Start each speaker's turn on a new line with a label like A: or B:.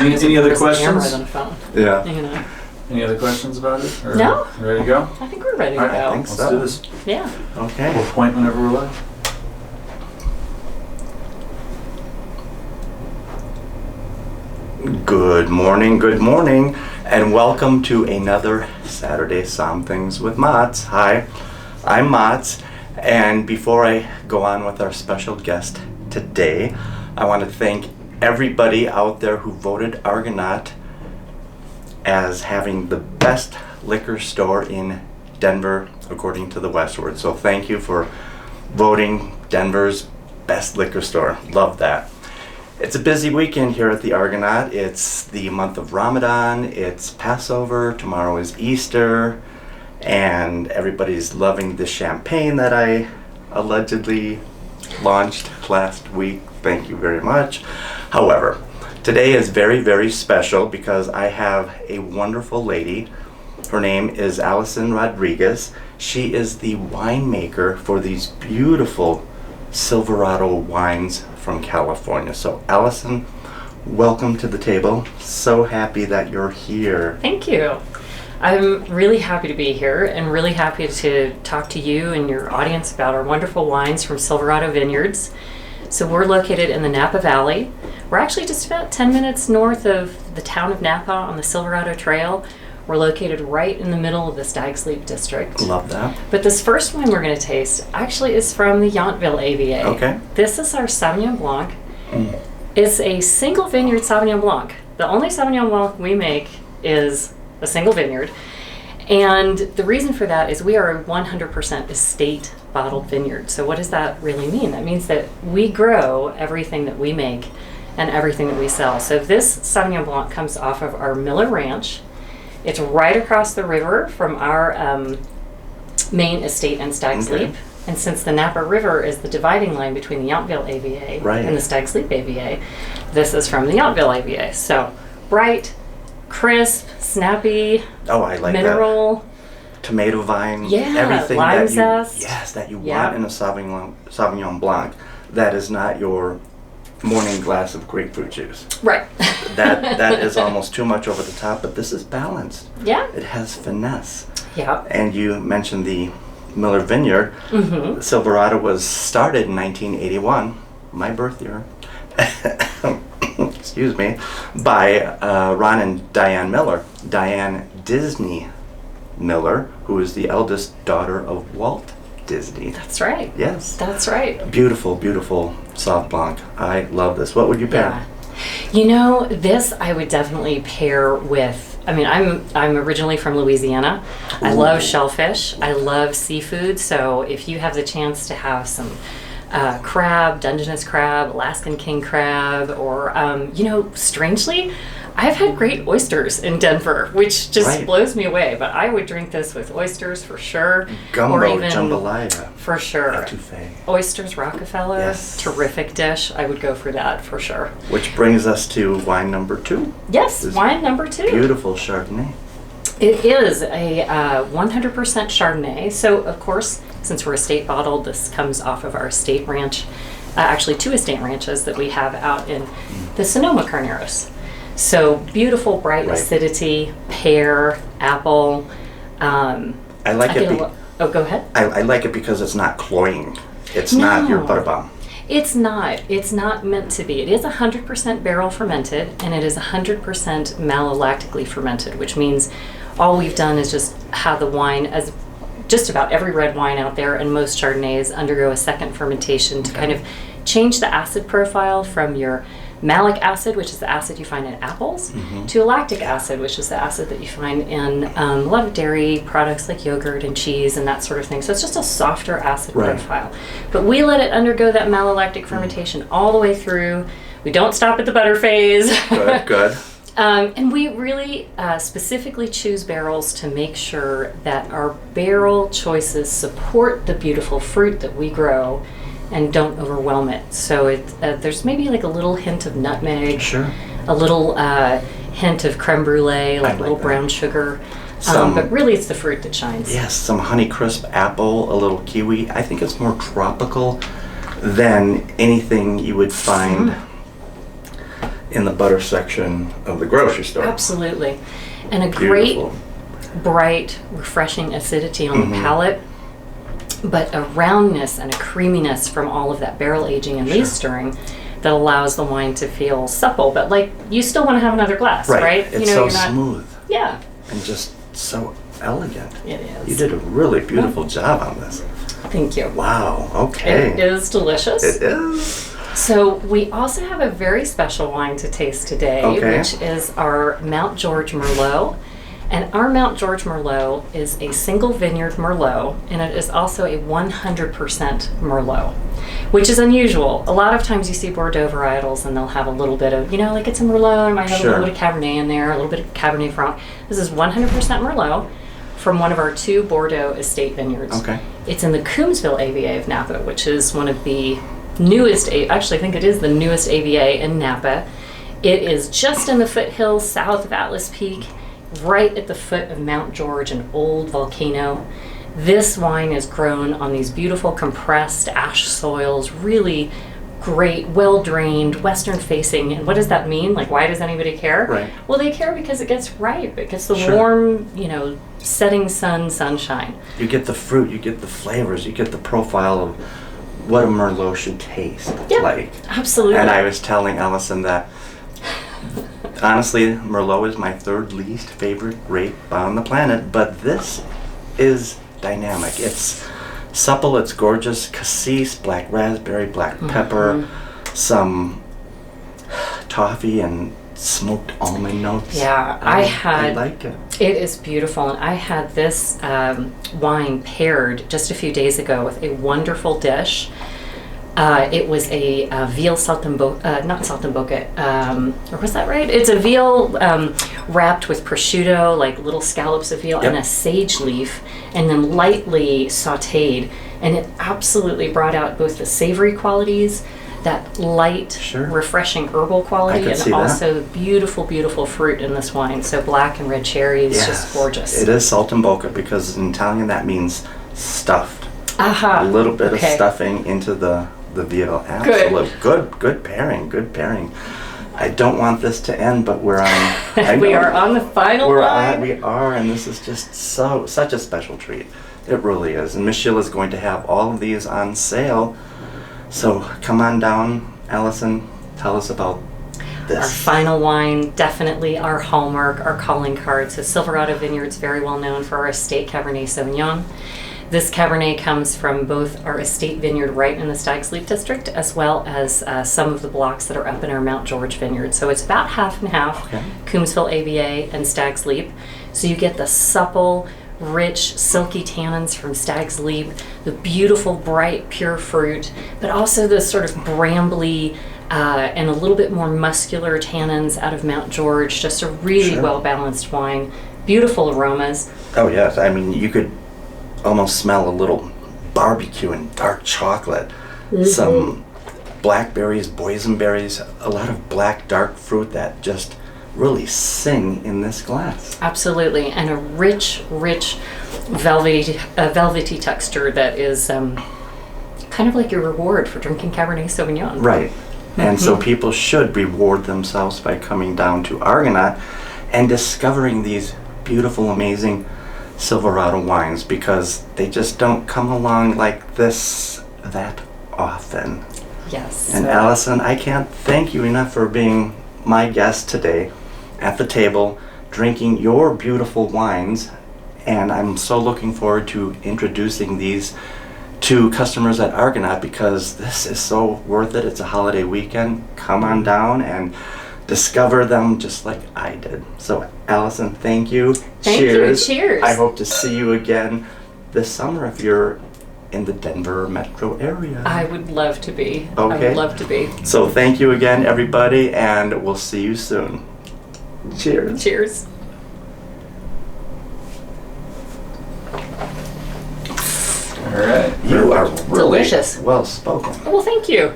A: Any other
B: Camera
A: questions?
B: than a phone.
C: Yeah.
B: You know.
A: Any other questions about it? Or
B: No.
A: Ready to go?
B: I think we're ready to
A: All right,
B: go.
C: I think
A: Let's
C: so.
A: do this.
B: Yeah.
C: Okay.
A: We'll point whenever we're ready.
C: Good morning, and welcome to another Saturday Somm-things with Mats. Hi, I'm Mats, and before I go on with our special guest today, I want to thank everybody out there who voted Argonaut as having the best liquor store in Denver according to the Westward. So thank you for voting Denver's best liquor store. Love that. It's a busy weekend here at the Argonaut. It's the month of Ramadan, it's Passover, tomorrow is Easter, and everybody's loving the champagne that I allegedly launched last week. Thank you very much. However, today is very, very special because I have a wonderful lady. Her name is Allison Rodriguez. She is the winemaker for these beautiful Silverado wines from California. So Allison, welcome to the table. So happy that you're here.
B: Thank you. I'm really happy to be here and really happy to talk to you and your audience about our wonderful wines from Silverado Vineyards. So we're located in the Napa Valley. We're actually just about 10 minutes north of the town of Napa on the Silverado Trail. We're located right in the middle of the Stag's Leap district.
C: Love that.
B: But this first wine we're going to taste actually is from the Yountville AVA.
C: Okay.
B: This is our Sauvignon Blanc. It's a single vineyard Sauvignon Blanc. The only Sauvignon Blanc we make is a single vineyard. And the reason for that is we are a 100% estate bottled vineyard. So what does that really mean? That means that we grow everything that we make and everything that we sell. So this Sauvignon Blanc comes off of our Miller Ranch. It's right across the river from our main estate in Stag's
C: Okay.
B: Leap. And since the Napa River is the dividing line between the Yountville AVA
C: Right.
B: and the Stag's Leap AVA, this is from the Yountville AVA. So bright, crisp, snappy,
C: Oh, I like
B: mineral.
C: that. Tomato vine,
B: Yeah,
C: everything
B: lime
C: that you,
B: zest.
C: yes, that you
B: Yeah.
C: want in a Sauvignon Blanc. That is not your morning glass of grapefruit juice.
B: Right.
C: That is almost too much over the top, but this is balanced.
B: Yeah.
C: It has finesse.
B: Yeah.
C: And you mentioned the Miller Vineyard.
B: Mm-hmm.
C: Silverado was started in 1981, my birth year. Excuse me, by Ron and Diane Miller. Diane Disney Miller, who is the eldest daughter of Walt Disney.
B: That's right.
C: Yes.
B: That's right.
C: Beautiful, beautiful Sauv Blanc. I love this. What would you pair?
B: Yeah. You know, this I would definitely pair with, I mean, I'm originally from Louisiana. I love shellfish. I love seafood. So if you have the chance to have some crab, Dungeness crab, Alaskan king crab, or, you know, strangely, I've had great oysters in Denver, which just
C: Right.
B: blows me away. But I would drink this with oysters for sure.
C: Gumbo,
B: or even,
C: jambalaya,
B: for sure.
C: etouffee.
B: Oysters Rockefeller,
C: Yes.
B: terrific dish. I would go for that for sure.
C: Which brings us to wine number 2.
B: Yes,
C: This
B: wine number 2.
C: Beautiful Chardonnay.
B: It is a 100% Chardonnay. So, of course, since we're estate bottled, this comes off of our estate ranch. Actually, 2 estate ranches that we have out in the Sonoma Carneros. So, beautiful, bright
C: Right.
B: acidity, pear, apple.
C: I like it.
B: Oh, go ahead.
C: I like it because it's not cloying. It's not your
B: No.
C: butter bomb.
B: It's not. It's not meant to be. It is 100% barrel fermented, and it is 100% malolactically fermented, which means all we've done is just have the wine, as just about every red wine out there and most Chardonnays, undergo a second fermentation to kind of change the acid profile from your malic acid, which is the acid you find in apples, to a lactic acid, which is the acid that you find in a lot of dairy products like yogurt and cheese and that sort of thing. So it's just a softer acid
C: Right.
B: profile. But we let it undergo that malolactic fermentation all the way through. We don't stop at the butter phase.
C: Good, good.
B: And we really specifically choose barrels to make sure that our barrel choices support the beautiful fruit that we grow and don't overwhelm it. So there's maybe like a little hint of nutmeg,
C: Sure.
B: a little hint of creme brulee, like
C: like
B: little
C: that.
B: brown sugar.
C: Some-
B: But really it's the fruit that shines.
C: Yes, some Honeycrisp apple, a little kiwi. I think it's more tropical than anything you would find in the butter section of the grocery store.
B: Absolutely. And a
C: Beautiful.
B: great, bright, refreshing acidity on the palate, but a roundness and a creaminess from all of that barrel aging and lees stirring that allows the wine to feel supple, but like you still want to have another glass, right?
C: It's
B: you know,
C: so smooth.
B: Yeah.
C: And just so elegant.
B: It is.
C: You did a really beautiful job on this.
B: Thank you.
C: Wow, okay.
B: It is delicious.
C: It is.
B: So we also have a very special wine to taste today, which is our Mount George Merlot. And our Mount George Merlot is a single vineyard Merlot, and it is also a 100% Merlot, which is unusual. A lot of times you see Bordeaux varietals and they'll have a little bit of, like it's a Merlot, it might have a little bit of Cabernet in there, a little bit of Cabernet Franc. This is 100% Merlot from one of our 2 Bordeaux estate vineyards.
C: Okay.
B: It's in the Coombsville AVA of Napa, which is one of the newest, actually I think it is the newest AVA in Napa. It is just in the foothills south of Atlas Peak, right at the foot of Mount George, an old volcano. This wine is grown on these beautiful compressed ash soils, really great, well-drained, western-facing. And what does that mean? Like, why does anybody care?
C: Right.
B: Well, they care because it gets ripe. It gets the warm, setting sunshine.
C: You get the fruit, you get the flavors, you get the profile of what a Merlot should taste like.
B: Absolutely.
C: And I was telling Allison that honestly, Merlot is my 3rd least favorite grape on the planet, but this is dynamic. It's supple, it's gorgeous, cassis, black raspberry, black pepper, some toffee and smoked almond notes.
B: Yeah, I
C: like it.
B: It is beautiful, and I had this wine paired just a few days ago with a wonderful dish. It was a veal saltimbocca, not saltimbocca, or was that right? It's a veal wrapped with prosciutto, like little scallops of veal, and a sage leaf, and then lightly sautéed. And it absolutely brought out both the savory qualities, that light, refreshing herbal quality, and also the beautiful, beautiful fruit in this wine. So black and red cherries, just gorgeous.
C: It is saltimbocca because in Italian that means stuffed.
B: Aha.
C: A little bit of stuffing into the veal. Absolutely. Good pairing. I don't want this to end, but we're on.
B: We are on the final line.
C: We are, and this is just such a special treat. It really is. And Miss Sheila's going to have all of these on sale. So come on down, Allison. Tell us about this.
B: Our final wine, definitely our hallmark, our calling card. So Silverado Vineyards, very well known for our estate Cabernet Sauvignon. This Cabernet comes from both our estate vineyard right in the Stag's Leap district, as well as some of the blocks that are up in our Mount George vineyard. So it's about half and half, Coombsville AVA and Stag's Leap. So you get the supple, rich, silky tannins from Stag's Leap, the beautiful, bright, pure fruit, but also the sort of brambly and a little bit more muscular tannins out of Mount George. Just a really well-balanced wine. Beautiful aromas.
C: Oh, yes. I mean, you could almost smell a little barbecue and dark chocolate. Some blackberries, boysenberries, a lot of black, dark fruit that just really sing in this glass.
B: Absolutely, and a rich, velvety texture that is kind of like your reward for drinking Cabernet Sauvignon.
C: Right, and so people should reward themselves by coming down to Argonaut and discovering these beautiful, amazing Silverado wines, because they just don't come along like this that often.
B: Yes.
C: And Allison, I can't thank you enough for being my guest today at the table, drinking your beautiful wines, and I'm so looking forward to introducing these to customers at Argonaut, because this is so worth it. It's a holiday weekend. Come on down and discover them just like I did. So Allison, thank you.
B: Cheers. Cheers.
C: I hope to see you again this summer if you're in the Denver metro area.
B: I would love to be.
C: Okay.
B: I would love to be.
C: So thank you again, everybody, and we'll see you soon. Cheers.
B: Cheers.
A: All right.
C: You are really
B: delicious.
C: well spoken.
B: Well, thank you.